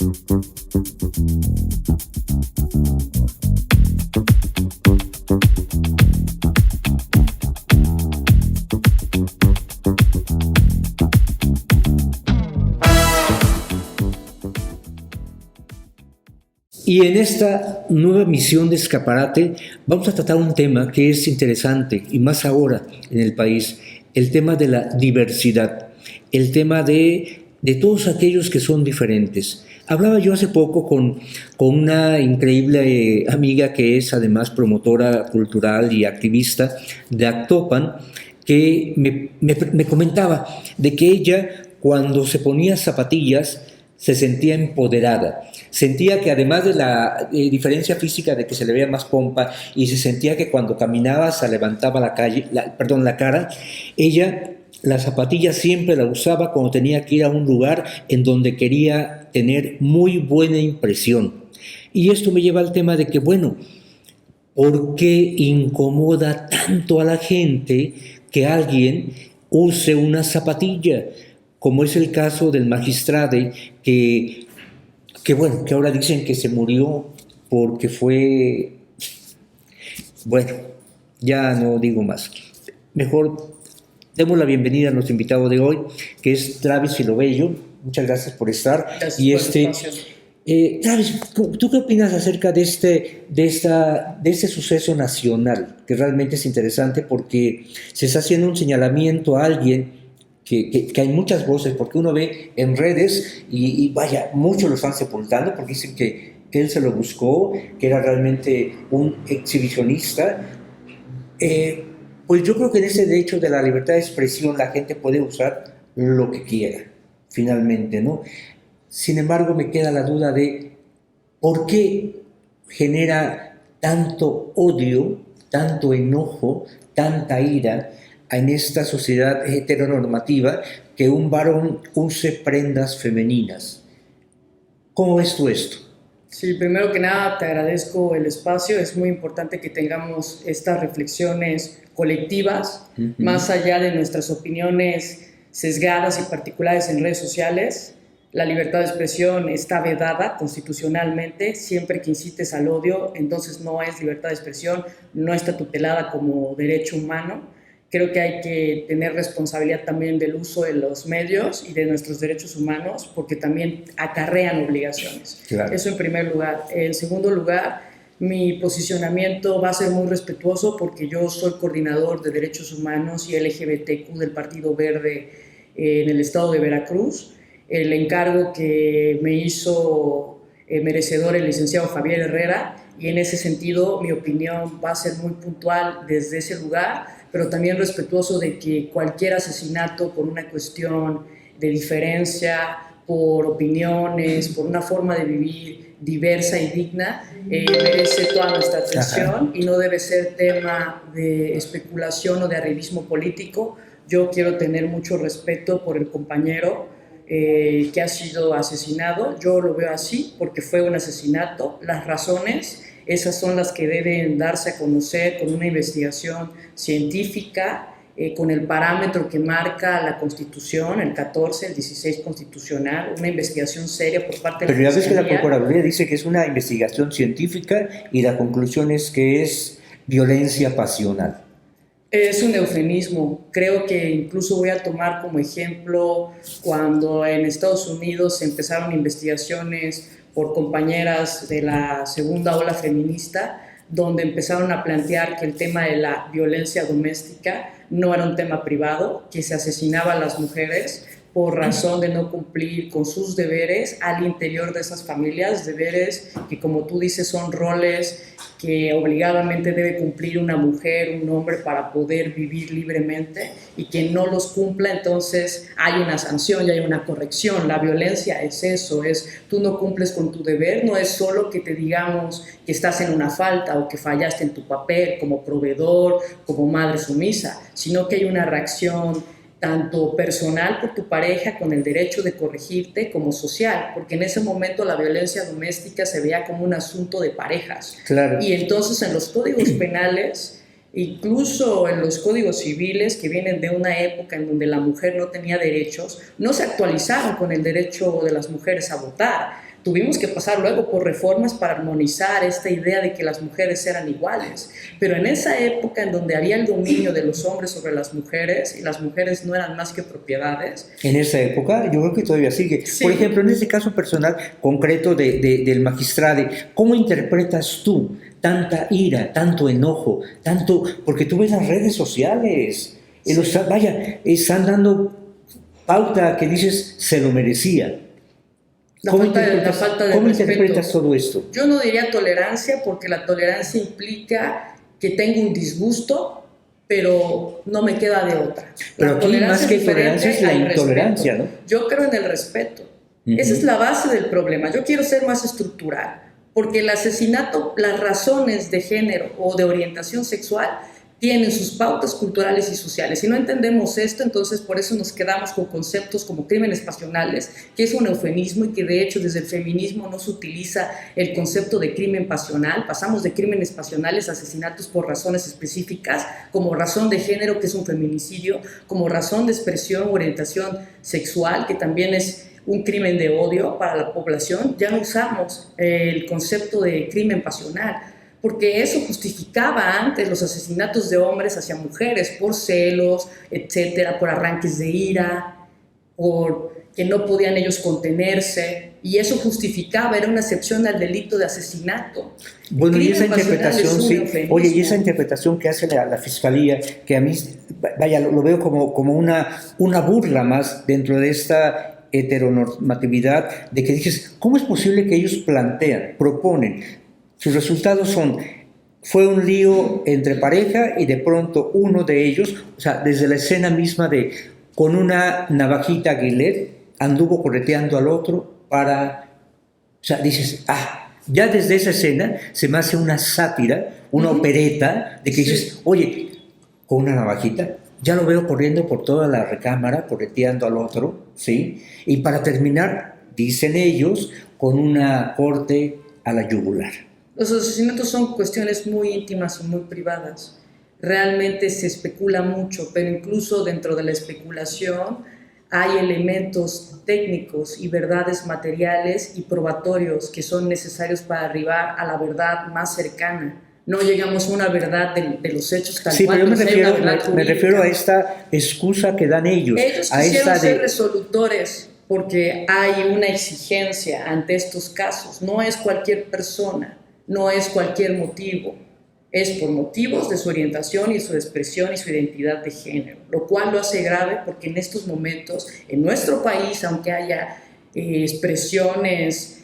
Y en esta nueva emisión de Escaparate vamos a tratar un tema que es interesante, y más ahora en el país, el tema de la diversidad, el tema de todos aquellos que son diferentes. Hablaba yo hace poco con una increíble amiga que es además promotora cultural y activista de Actopan, que me comentaba de que ella, cuando se ponía zapatillas, se sentía empoderada. Sentía que además de la diferencia física de que se le veía más pompa, y se sentía que cuando caminaba se levantaba la cara, ella la zapatilla siempre la usaba cuando tenía que ir a un lugar en donde quería tener muy buena impresión. Y esto me lleva al tema de que, bueno, ¿por qué incomoda tanto a la gente que alguien use una zapatilla? Como es el caso del magistrade que ahora dicen que se murió porque fue... Bueno, ya no digo más. Mejor demos la bienvenida a nuestro invitado de hoy, que es Travis Filobello. Muchas gracias por estar. Gracias por el espacio. Travis, ¿tú qué opinas acerca de este suceso nacional? Que realmente es interesante porque se está haciendo un señalamiento a alguien que hay muchas voces, porque uno ve en redes y vaya, muchos lo están sepultando porque dicen que él se lo buscó, que era realmente un exhibicionista. Pues yo creo que en ese derecho de la libertad de expresión la gente puede usar lo que quiera, finalmente, ¿no? Sin embargo, me queda la duda de por qué genera tanto odio, tanto enojo, tanta ira en esta sociedad heteronormativa que un varón use prendas femeninas. ¿Cómo ves tú esto? Sí, primero que nada te agradezco el espacio. Es muy importante que tengamos estas reflexiones colectivas, más allá de nuestras opiniones sesgadas y particulares en redes sociales. La libertad de expresión está vedada constitucionalmente. Siempre que incites al odio, entonces no es libertad de expresión, no está tutelada como derecho humano. Creo que hay que tener responsabilidad también del uso de los medios y de nuestros derechos humanos, porque también acarrean obligaciones. Claro. Eso en primer lugar. En segundo lugar, mi posicionamiento va a ser muy respetuoso porque yo soy coordinador de derechos humanos y LGBTQ del Partido Verde en el estado de Veracruz. El encargo que me hizo merecedor el licenciado Javier Herrera, y en ese sentido mi opinión va a ser muy puntual desde ese lugar, pero también respetuoso de que cualquier asesinato por una cuestión de diferencia, por opiniones, por una forma de vivir diversa y digna, merece toda nuestra atención y no debe ser tema de especulación o de arribismo político. Yo quiero tener mucho respeto por el compañero que ha sido asesinado. Yo lo veo así porque fue un asesinato. Las razones, esas son las que deben darse a conocer con una investigación científica, con el parámetro que marca la Constitución, el 14, el 16 constitucional, una investigación seria por parte de la Fiscalía. Pero ya ves que la Procuraduría dice que es una investigación científica y la conclusión es que es violencia pasional. Es un eufemismo. Creo que incluso voy a tomar como ejemplo cuando en Estados Unidos empezaron investigaciones por compañeras de la segunda ola feminista, donde empezaron a plantear que el tema de la violencia doméstica no era un tema privado, que se asesinaba a las mujeres por razón de no cumplir con sus deberes al interior de esas familias, deberes que, como tú dices, son roles que obligadamente debe cumplir una mujer, un hombre para poder vivir libremente, y quien no los cumpla, entonces hay una sanción y hay una corrección. La violencia es eso, es tú no cumples con tu deber, no es solo que te digamos que estás en una falta o que fallaste en tu papel como proveedor, como madre sumisa, sino que hay una reacción tanto personal por tu pareja con el derecho de corregirte como social, porque en ese momento la violencia doméstica se veía como un asunto de parejas. Claro. Y entonces en los códigos penales, incluso en los códigos civiles que vienen de una época en donde la mujer no tenía derechos, no se actualizaron con el derecho de las mujeres a votar. Tuvimos que pasar luego por reformas para armonizar esta idea de que las mujeres eran iguales. Pero en esa época en donde había el dominio de los hombres sobre las mujeres y las mujeres no eran más que propiedades. En esa época, yo creo que todavía sigue. Sí. Por ejemplo, en este caso personal concreto del magistrado, ¿cómo interpretas tú tanta ira, tanto enojo, tanto, porque tú ves las redes sociales, Sí. Están dando pauta que dices se lo merecía? ¿Cómo interpretas todo esto? Yo no diría tolerancia, porque la tolerancia implica que tengo un disgusto, pero no me queda de otra. Pero aquí más que tolerancia es la intolerancia, ¿no? Yo creo en el respeto. Esa es la base del problema. Yo quiero ser más estructural, porque el asesinato, las razones de género o de orientación sexual tienen sus pautas culturales y sociales. Si no entendemos esto, entonces por eso nos quedamos con conceptos como crímenes pasionales, que es un eufemismo y que de hecho desde el feminismo no se utiliza el concepto de crimen pasional. Pasamos de crímenes pasionales a asesinatos por razones específicas, como razón de género, que es un feminicidio, como razón de expresión o orientación sexual, que también es un crimen de odio para la población. Ya no usamos el concepto de crimen pasional, porque eso justificaba antes los asesinatos de hombres hacia mujeres por celos, etcétera, por arranques de ira, por que no podían ellos contenerse, y eso justificaba, era una excepción al delito de asesinato. Bueno, y esa interpretación, sí, oye, y esa interpretación que hace la Fiscalía, que a mí, lo veo como una burla más dentro de esta heteronormatividad, de que dices, ¿cómo es posible que ellos proponen? Sus resultados fue un lío entre pareja y de pronto uno de ellos, o sea, desde la escena misma con una navajita Gillette, anduvo correteando al otro o sea, dices, ya desde esa escena se me hace una sátira, una opereta, de que dices, oye, con una navajita, ya lo veo corriendo por toda la recámara, correteando al otro, ¿sí? Y para terminar, dicen ellos, con una corte a la yugular. Los asesinatos son cuestiones muy íntimas y muy privadas. Realmente se especula mucho, pero incluso dentro de la especulación hay elementos técnicos y verdades materiales y probatorios que son necesarios para arribar a la verdad más cercana. No llegamos a una verdad de los hechos tal cual. Sí, pero yo me refiero a esta excusa que dan ellos. Ellos quisieron ser resolutores porque hay una exigencia ante estos casos. No es cualquier persona. No es cualquier motivo, es por motivos de su orientación y su expresión y su identidad de género, lo cual lo hace grave porque en estos momentos, en nuestro país, aunque haya expresiones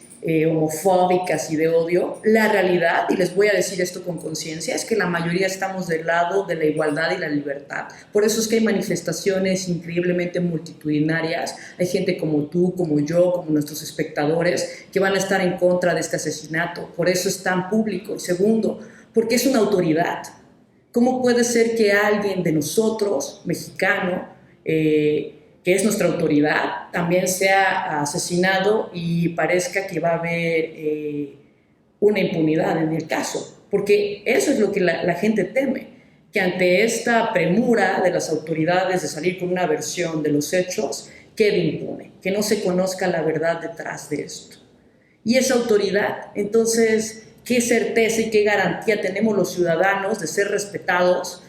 homofóbicas y de odio, la realidad, y les voy a decir esto con conciencia, es que la mayoría estamos del lado de la igualdad y la libertad. Por eso es que hay manifestaciones increíblemente multitudinarias, hay gente como tú, como yo, como nuestros espectadores, que van a estar en contra de este asesinato. Por eso es tan público. Y segundo, porque es una autoridad. ¿Cómo puede ser que alguien de nosotros, mexicano, que es nuestra autoridad, también sea asesinado y parezca que va a haber una impunidad en el caso? Porque eso es lo que la gente teme, que ante esta premura de las autoridades de salir con una versión de los hechos, quede impune, que no se conozca la verdad detrás de esto. Y esa autoridad, entonces, ¿qué certeza y qué garantía tenemos los ciudadanos de ser respetados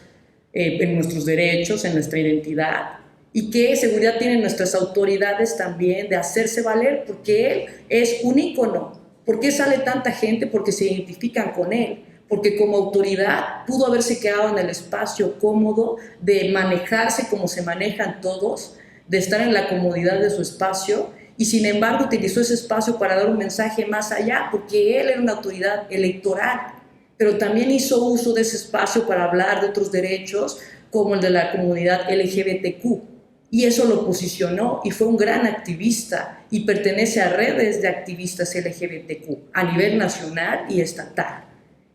en nuestros derechos, en nuestra identidad? ¿Y qué seguridad tienen nuestras autoridades también de hacerse valer? Porque él es un ícono. ¿Por qué sale tanta gente? Porque se identifican con él. Porque como autoridad pudo haberse quedado en el espacio cómodo de manejarse como se manejan todos, de estar en la comodidad de su espacio, y sin embargo utilizó ese espacio para dar un mensaje más allá, porque él era una autoridad electoral, pero también hizo uso de ese espacio para hablar de otros derechos, como el de la comunidad LGBTQ. Y eso lo posicionó y fue un gran activista y pertenece a redes de activistas LGBTQ a nivel nacional y estatal.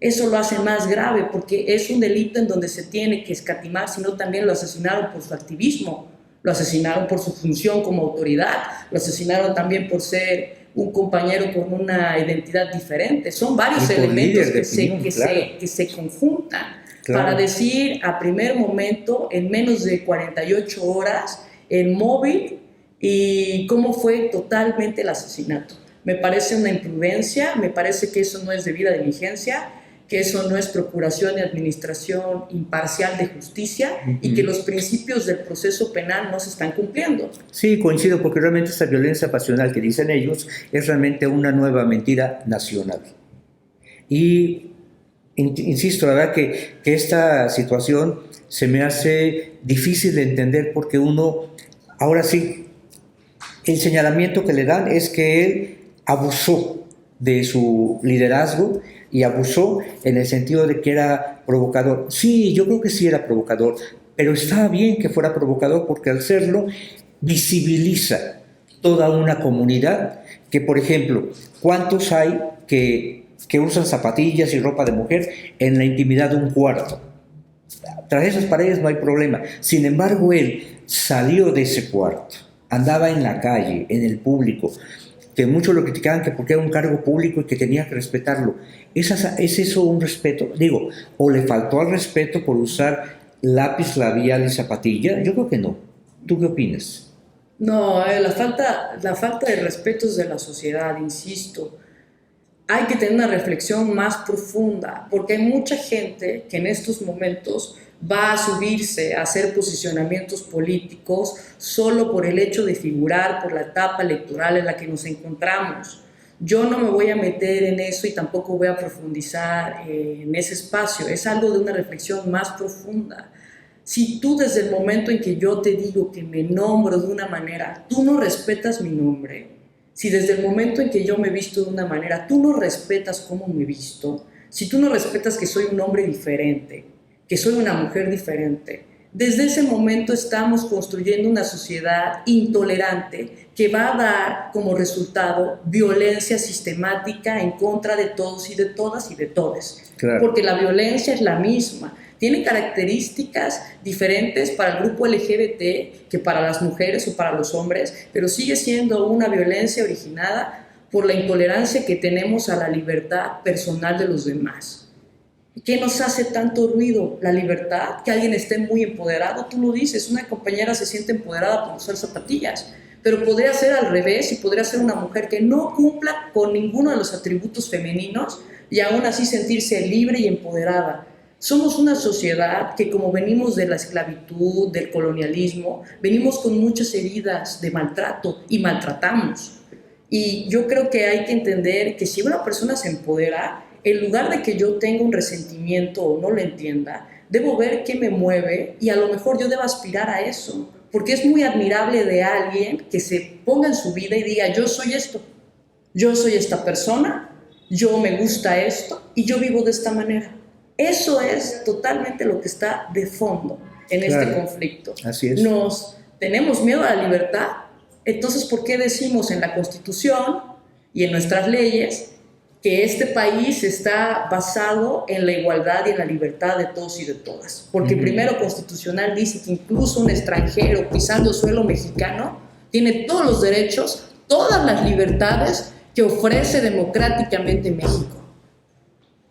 Eso lo hace más grave porque es un delito en donde se tiene que escatimar, sino también lo asesinaron por su activismo, lo asesinaron por su función como autoridad, lo asesinaron también por ser un compañero con una identidad diferente. Son varios elementos que se conjuntan. Claro. Para decir a primer momento, en menos de 48 horas, el móvil y cómo fue totalmente el asesinato. me parece una imprudencia, me parece que eso no es debida diligencia, que eso no es procuración y administración imparcial de justicia y que los principios del proceso penal no se están cumpliendo. Sí, coincido, porque realmente esta violencia pasional que dicen ellos es realmente una nueva mentira nacional. Y insisto, la verdad que esta situación se me hace difícil de entender porque uno, ahora sí, el señalamiento que le dan es que él abusó de su liderazgo y abusó en el sentido de que era provocador. Sí, yo creo que sí era provocador, pero estaba bien que fuera provocador porque al serlo visibiliza toda una comunidad que, por ejemplo, ¿cuántos hay que usan zapatillas y ropa de mujer en la intimidad de un cuarto? Tras esas paredes no hay problema. Sin embargo, él salió de ese cuarto, andaba en la calle, en el público, que muchos lo criticaban que porque era un cargo público y que tenía que respetarlo. ¿Es eso un respeto? Digo, ¿o le faltó al respeto por usar lápiz labial y zapatilla? Yo creo que no. ¿Tú qué opinas? No, la falta de respeto es de la sociedad, insisto. Hay que tener una reflexión más profunda, porque hay mucha gente que en estos momentos va a subirse a hacer posicionamientos políticos solo por el hecho de figurar por la etapa electoral en la que nos encontramos. Yo no me voy a meter en eso y tampoco voy a profundizar en ese espacio. Es algo de una reflexión más profunda. Si tú desde el momento en que yo te digo que me nombro de una manera, tú no respetas mi nombre, si desde el momento en que yo me visto de una manera, tú no respetas cómo me visto, si tú no respetas que soy un hombre diferente, que soy una mujer diferente, desde ese momento estamos construyendo una sociedad intolerante que va a dar como resultado violencia sistemática en contra de todos y de todas y de todes. Claro. Porque la violencia es la misma. Tiene características diferentes para el grupo LGBT que para las mujeres o para los hombres, pero sigue siendo una violencia originada por la intolerancia que tenemos a la libertad personal de los demás. ¿Qué nos hace tanto ruido? La libertad, que alguien esté muy empoderado. Tú lo dices, una compañera se siente empoderada por usar zapatillas, pero podría ser al revés y podría ser una mujer que no cumpla con ninguno de los atributos femeninos y aún así sentirse libre y empoderada. Somos una sociedad que, como venimos de la esclavitud, del colonialismo, venimos con muchas heridas de maltrato y maltratamos. Y yo creo que hay que entender que si una persona se empodera, en lugar de que yo tenga un resentimiento o no lo entienda, debo ver qué me mueve y a lo mejor yo debo aspirar a eso, porque es muy admirable de alguien que se ponga en su vida y diga, yo soy esto, yo soy esta persona, yo me gusta esto y yo vivo de esta manera. Eso es totalmente lo que está de fondo en este conflicto. Así es. Tenemos miedo a la libertad, entonces ¿por qué decimos en la Constitución y en nuestras leyes que este país está basado en la igualdad y en la libertad de todos y de todas? Porque primero constitucional dice que incluso un extranjero pisando suelo mexicano tiene todos los derechos, todas las libertades que ofrece democráticamente México.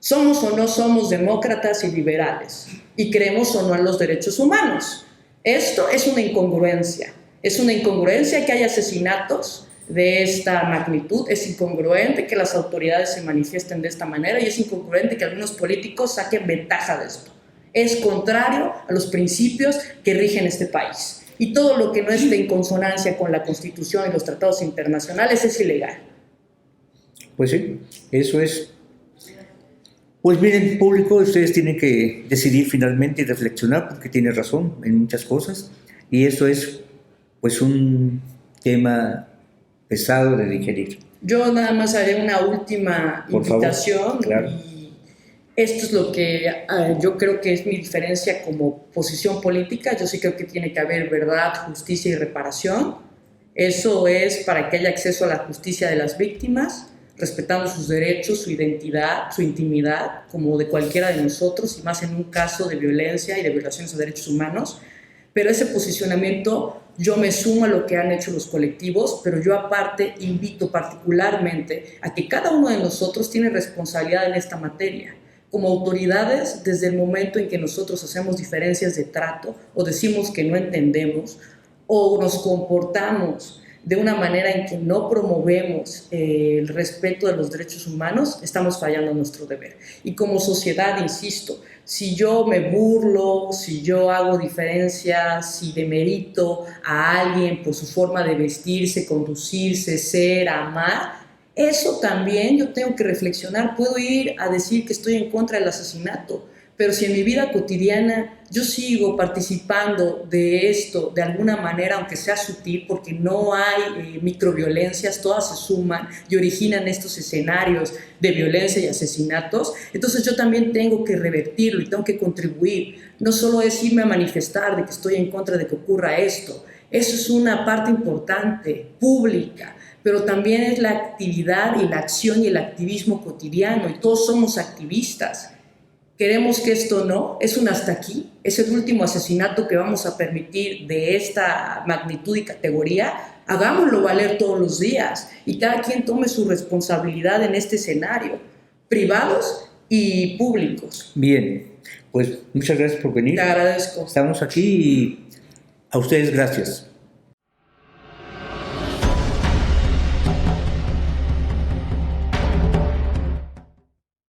Somos o no somos demócratas y liberales y creemos o no en los derechos humanos. Esto es una incongruencia. Es una incongruencia que haya asesinatos de esta magnitud, es incongruente que las autoridades se manifiesten de esta manera y es incongruente que algunos políticos saquen ventaja de esto. Es contrario a los principios que rigen este país. Y todo lo que no esté en consonancia con la Constitución y los tratados internacionales es ilegal. Pues sí, eso es. Pues miren, público, ustedes tienen que decidir finalmente y reflexionar porque tiene razón en muchas cosas y eso es pues un tema pesado de digerir. Yo nada más haré una última invitación. Claro. Y esto es lo que yo creo que es mi diferencia como posición política. Yo sí creo que tiene que haber verdad, justicia y reparación. Eso es para que haya acceso a la justicia de las víctimas, respetando sus derechos, su identidad, su intimidad, como de cualquiera de nosotros, y más en un caso de violencia y de violaciones a derechos humanos. Pero ese posicionamiento, yo me sumo a lo que han hecho los colectivos, pero yo aparte invito particularmente a que cada uno de nosotros tiene responsabilidad en esta materia. Como autoridades, desde el momento en que nosotros hacemos diferencias de trato o decimos que no entendemos o nos comportamos de una manera en que no promovemos el respeto de los derechos humanos, estamos fallando en nuestro deber. Y como sociedad, insisto, si yo me burlo, si yo hago diferencias, si demerito a alguien por su forma de vestirse, conducirse, ser, amar, eso también yo tengo que reflexionar. Puedo ir a decir que estoy en contra del asesinato, pero si en mi vida cotidiana yo sigo participando de esto de alguna manera, aunque sea sutil, porque no hay microviolencias, todas se suman y originan estos escenarios de violencia y asesinatos, entonces yo también tengo que revertirlo y tengo que contribuir. No solo es irme a manifestar de que estoy en contra de que ocurra esto, eso es una parte importante, pública, pero también es la actividad y la acción y el activismo cotidiano, y todos somos activistas. Queremos que esto no, es un hasta aquí, es el último asesinato que vamos a permitir de esta magnitud y categoría, hagámoslo valer todos los días y cada quien tome su responsabilidad en este escenario, privados y públicos. Bien, pues muchas gracias por venir. Te agradezco. Estamos aquí y a ustedes gracias.